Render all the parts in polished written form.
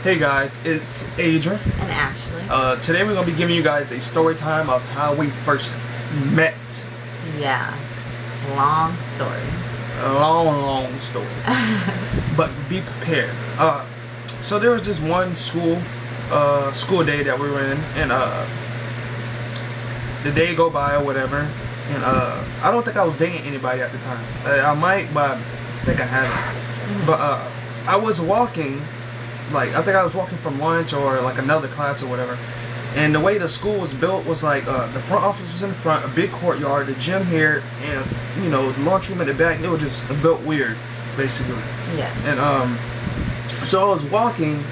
Hey guys, it's Adrian and Ashley. Today we're going to be giving you guys a story time of how we first met. Yeah, long story. A long story. But be prepared. So there was this one school day that we were in, and the day go by or whatever, and I don't think I was dating anybody at the time. I might, but I think I haven't. But I was walking. Like, I think I was walking from lunch or like another class or whatever, and the way the school was built was like the front office was in the front, a big courtyard, the gym here, and the lunchroom in the back. It was just built weird, basically. Yeah. And so I was walking,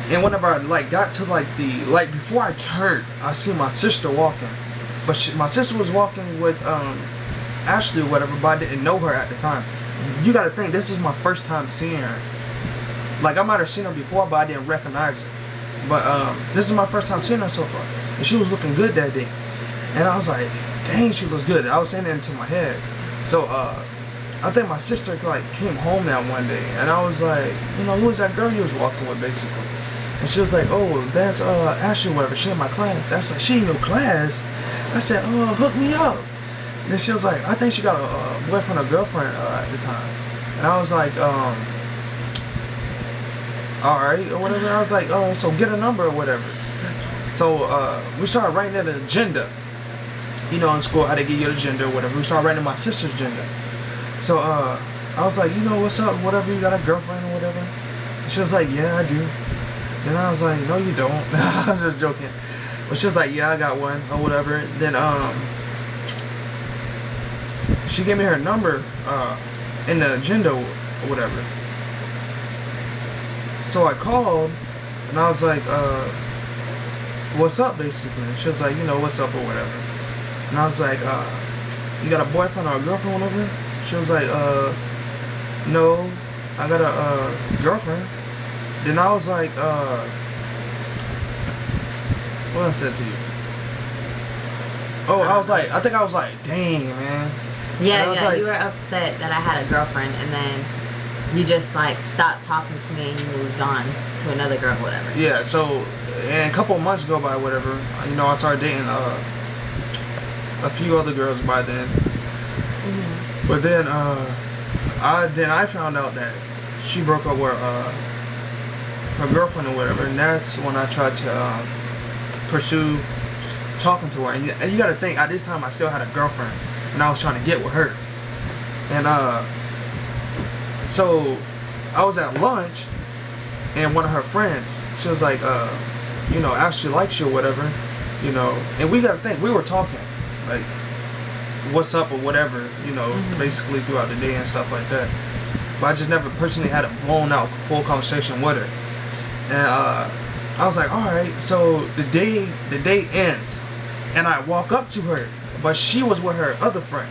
and whenever I got to before I turned, I see my sister walking, but my sister was walking with Ashley or whatever, but I didn't know her at the time. You got to think, this is my first time seeing her. Like, I might have seen her before, but I didn't recognize her. But this is my first time seeing her so far. And she was looking good that day. And I was like, dang, she looks good. I was saying that into my head. So I think my sister came home that one day. And I was like, who was that girl you was walking with, basically? And she was like, oh, that's Ashley, whatever. She in my class. I said, she in your class? I said, oh, hook me up. And then she was like, I think she got a boyfriend or girlfriend at the time. And I was like, alright, or whatever. I was like, oh, so get a number or whatever. So we started writing an agenda. In school, how they give you the agenda or whatever. We started writing my sister's agenda. So I was like, what's up, whatever, you got a girlfriend or whatever? And she was like, yeah, I do. Then I was like, no, you don't. I was just joking. But she was like, yeah, I got one or whatever. Then she gave me her number in the agenda or whatever. So I called, and I was like, what's up, basically? And she was like, what's up, or whatever. And I was like, you got a boyfriend or a girlfriend or whatever? She was like, no, I got a girlfriend. Then I was like, what I said to you? Oh, I think I was like, dang, man. Yeah, you were upset that I had a girlfriend, and then you just stopped talking to me and you moved on to another girl, whatever. Yeah, so and a couple of months go by, whatever. I started dating a few other girls by then. Mm-hmm. But then I found out that she broke up with her girlfriend or whatever, and that's when I tried to pursue talking to her. And you got to think, at this time I still had a girlfriend, and I was trying to get with her. And so I was at lunch, and one of her friends, she was like, Ashley likes you or whatever, and we gotta think, we were talking, like, what's up or whatever, mm-hmm. basically throughout the day and stuff like that. But I just never personally had a blown out full conversation with her. And I was like, alright, so the day ends, and I walk up to her, but she was with her other friend.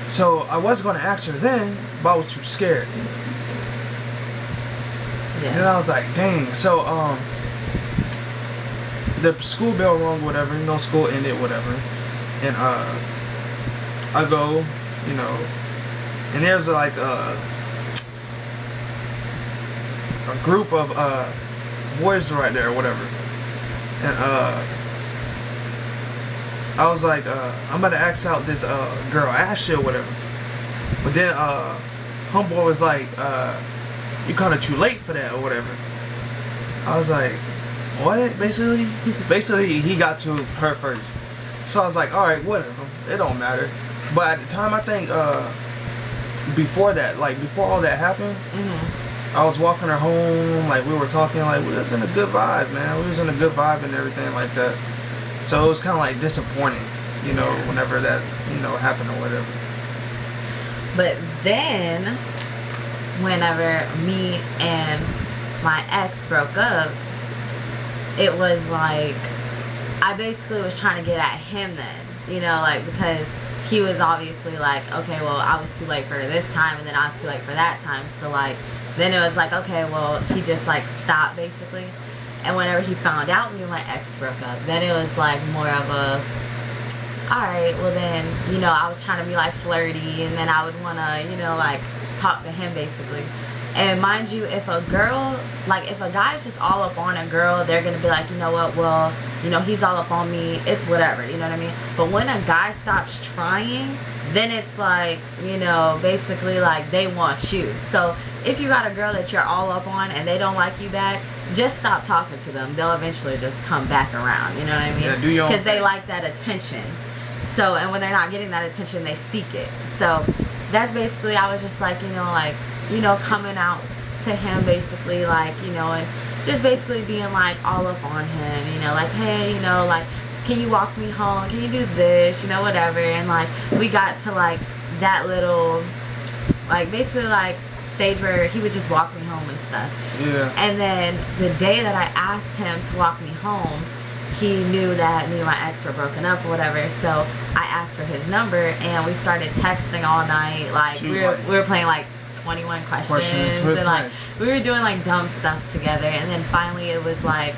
So I was going to ask her then, but I was too scared. Yeah. And then I was like, dang. So the school bell rung, whatever. School ended, whatever. And I go, and there's like a group of boys right there, whatever. And I was like, I'm about to ask out this girl, Ashley or whatever. But then homeboy was like, you kind of too late for that or whatever. I was like, what? Basically he got to her first. So I was like, alright, whatever. It don't matter. But at the time, I think before that, before all that happened, mm-hmm. I was walking her home, we were talking, we was in a good vibe, man. We was in a good vibe and everything like that. So it was kind of disappointing, whenever that, happened or whatever. But then, whenever me and my ex broke up, it was I basically was trying to get at him then, because he was obviously okay, well, I was too late for this time, and then I was too late for that time. So then it was okay, well, he just stopped basically. And whenever he found out me and my ex broke up, then it was more of a, alright, well then, I was trying to be flirty, and then I would want to, talk to him basically. And mind you, if a girl, like if a guy's just all up on a girl, they're gonna be like, you know what, well, you know, he's all up on me, it's whatever, you know what I mean? But when a guy stops trying, then it's like, you know, basically like they want you. So if you got a girl that you're all up on and they don't like you back, just stop talking to them. They'll eventually just come back around, you know what I mean? Yeah, do your own because they thing. like that attention. So, and when they're not getting that attention, they seek it. So that's basically, I was just like, you know, coming out to him basically, like, you know, and just basically being like all up on him, you know, like, hey, you know, like, can you walk me home? Can you do this? You know, whatever. And like, we got to like that little, like, basically like stage where he would just walk me home and stuff. Yeah. And then the day that I asked him to walk me home, he knew that me and my ex were broken up or whatever. So I asked for his number and we started texting all night. Like we were playing like 21 questions and like we were doing like dumb stuff together. And then finally it was like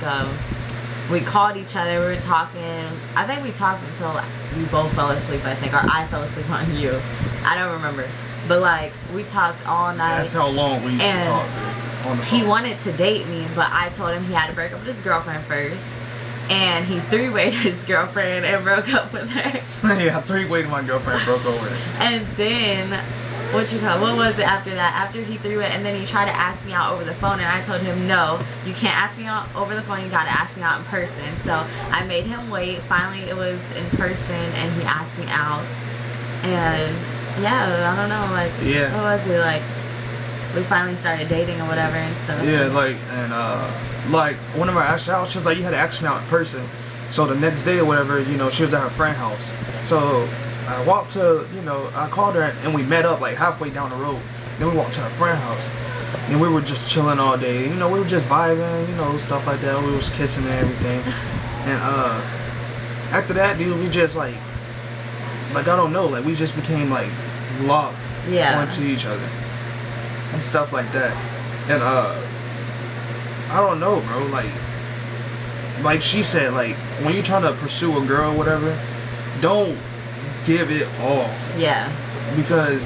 we called each other, we were talking. I think we talked until we both fell asleep, I think, or I fell asleep on you. I don't remember. But like we talked all night. That's how long we used to talk, dude, on the phone. He wanted to date me, but I told him he had to break up with his girlfriend first. And he three-wayed his girlfriend and broke up with her. Yeah, I three-wayed my girlfriend and broke up with her. And then, what was it after that? After he threw-wayed, and then he tried to ask me out over the phone, and I told him, no, you can't ask me out over the phone, you gotta ask me out in person. So I made him wait. Finally, it was in person, and he asked me out. And yeah, I don't know, like, yeah. What was it, like, we finally started dating or whatever and stuff. Yeah, like, and like, whenever I asked her out, she was like, you had to ask me out in person. So the next day or whatever, you know, she was at her friend's house. So I walked to, you know, I called her and we met up like halfway down the road. Then we walked to her friend's house. And we were just chilling all day. You know, we were just vibing, you know, stuff like that. We was kissing and everything. And after that, dude, we just like I don't know, like we just became like locked onto each other and stuff like that. And I don't know, bro, like she said, like when you're trying to pursue a girl or whatever, don't give it all. Yeah. Because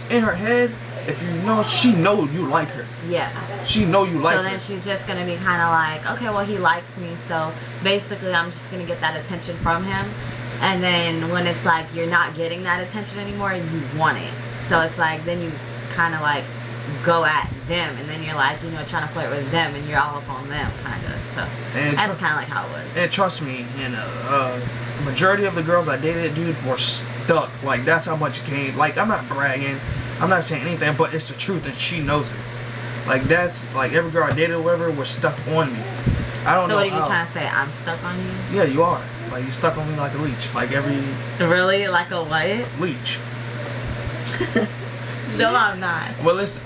in her head, if you know, she know you like her. Yeah. She know you like her. So then she's just gonna be kind of like, okay, well, he likes me, so basically I'm just gonna get that attention from him. And then when it's like you're not getting that attention anymore, you want it. So it's like then you kind of like go at them, and then you're like, you know, trying to flirt with them, and you're all up on them, kind of. So that's kind of like how it was. And trust me, and majority of the girls I dated, dude, were stuck. Like that's how much game. Like I'm not bragging, I'm not saying anything, but it's the truth, and she knows it. Like that's like every girl I dated, or whatever, was stuck on me. I don't know. So what are you trying to say? I'm stuck on you? Yeah, you are. Like you stuck on me like a leech. Like every. Really? Like a what? Leech. No, I'm not. Well, listen.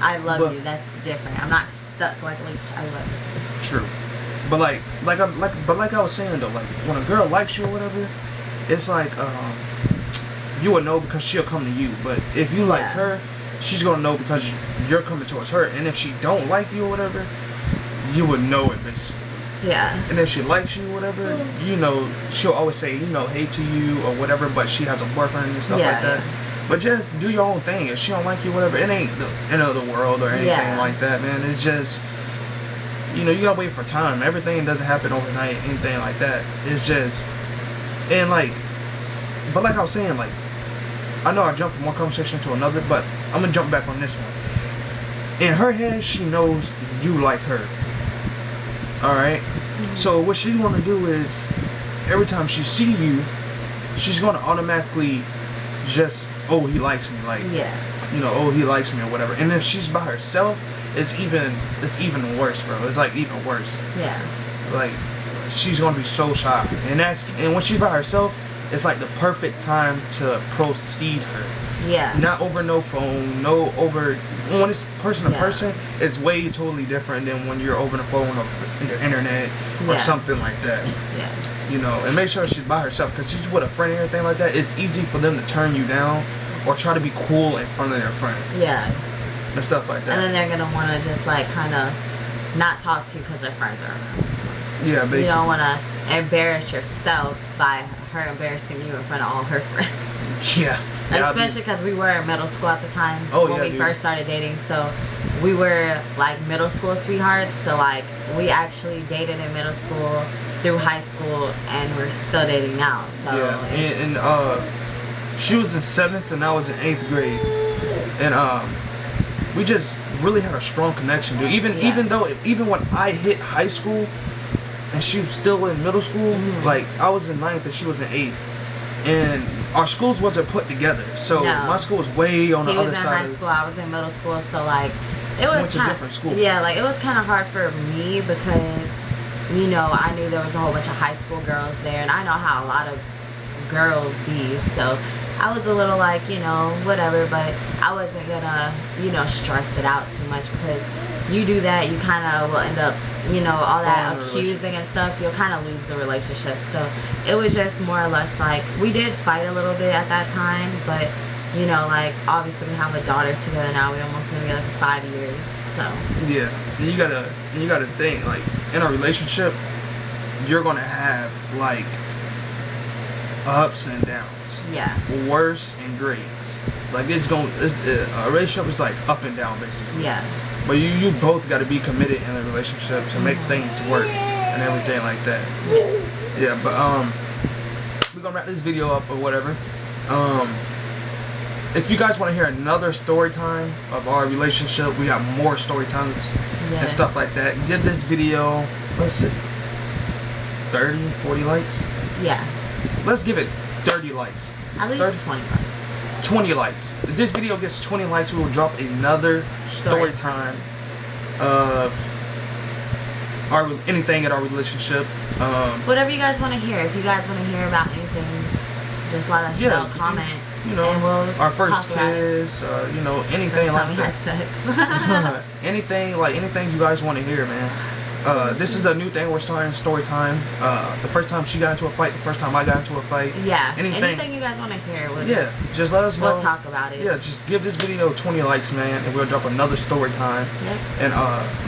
I love you. That's different. I'm not stuck like a leech. I love you. True. But like I was saying though, like when a girl likes you or whatever, it's like you would know because she'll come to you. But if you like her, she's gonna know because you're coming towards her. And if she don't like you or whatever, you would know it basically. Yeah. And if she likes you or whatever, you know, she'll always say, you know, hey to you or whatever, but she has a boyfriend and stuff like that. Yeah. But just do your own thing. If she don't like you, whatever, it ain't the end of the world or anything like that, man. It's just, you know, you gotta wait for time. Everything doesn't happen overnight, anything like that. It's just, and like, but like I was saying, like, I know I jumped from one conversation to another, but I'm gonna jump back on this one. In her head, she knows you like her. Alright? Mm-hmm. So what she's gonna do is, every time she see you, she's gonna automatically just, oh, he likes me, like, you know, oh, he likes me or whatever. And if she's by herself, it's even worse, bro. It's like even worse. Yeah. Like she's gonna be so shy, and when she's by herself, it's like the perfect time to proceed her. Yeah. Not over no phone, no over. When it's person to person, it's way totally different than when you're over the phone or the internet or something like that. Yeah. You know, and make sure she's by herself, because she's with a friend and everything like that. It's easy for them to turn you down or try to be cool in front of their friends. Yeah. And stuff like that. And then they're gonna want to just like kind of not talk to you because their friends are around. So yeah, basically. You don't want to embarrass yourself by her embarrassing you in front of all her friends. Yeah. Yeah, Especially because we were in middle school at the time Oh, when yeah, we first started dating. So we were like middle school sweethearts. So like we actually dated in middle school through high school, and we're still dating now. So yeah, and she was in 7th and I was in 8th grade, and we just really had a strong connection, dude. Even when I hit high school and she was still in middle school, like I was in 9th and she was in 8th, and our schools wasn't put together, so my school was way on the other side. He was in high school, I was in middle school, so like it was went to different schools. Yeah, like it was kind of hard for me because, you know, I knew there was a whole bunch of high school girls there, and I know how a lot of girls be, so I was a little like, you know, whatever, but I wasn't gonna, you know, stress it out too much, because you do that, you kind of will end up, you know, all that accusing and stuff, you'll kind of lose the relationship. So it was just more or less like, we did fight a little bit at that time, but, you know, like, obviously we have a daughter together now, we almost been together for 5 years, so. Yeah, and you gotta think, like, in a relationship, you're gonna have, like, ups and downs. Yeah. Worse and greats. Like, a relationship is like up and down, basically. Yeah. But you both got to be committed in a relationship to make things work and everything like that. Yeah, but we're gonna wrap this video up or whatever. If you guys want to hear another story time of our relationship, we got more story times and stuff like that. Give this video, let's see, 30, 40 likes. Yeah. Let's give it 30 likes. At least 30, 20 likes. 20 likes. If this video gets 20 likes, we will drop another story time of anything in our relationship. Whatever you guys want to hear. If you guys want to hear about anything, just let us know. Comment. You know, and we'll our first kiss, you know, anything like that. First time we had sex. anything you guys want to hear, man. This is a new thing we're starting, story time. The first time she got into a fight, the first time I got into a fight. Yeah. Anything you guys want to hear, just let us know. We'll talk about it. Yeah, just give this video 20 likes, man, and we'll drop another story time. Yes. And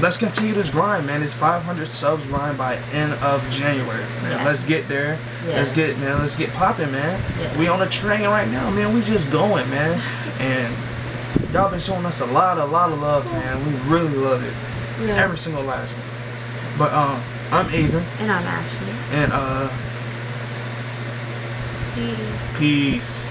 let's continue this grind, man. It's 500 subs grind by end of January, man. Yeah. Let's get there. Yeah. Let's get popping, man. Yeah. We on a train right now, man. We just going, man. And y'all been showing us a lot of love, man. We really love it. Yeah. Every single last one. But I'm Aiden. And I'm Ashley. And Peace. peace.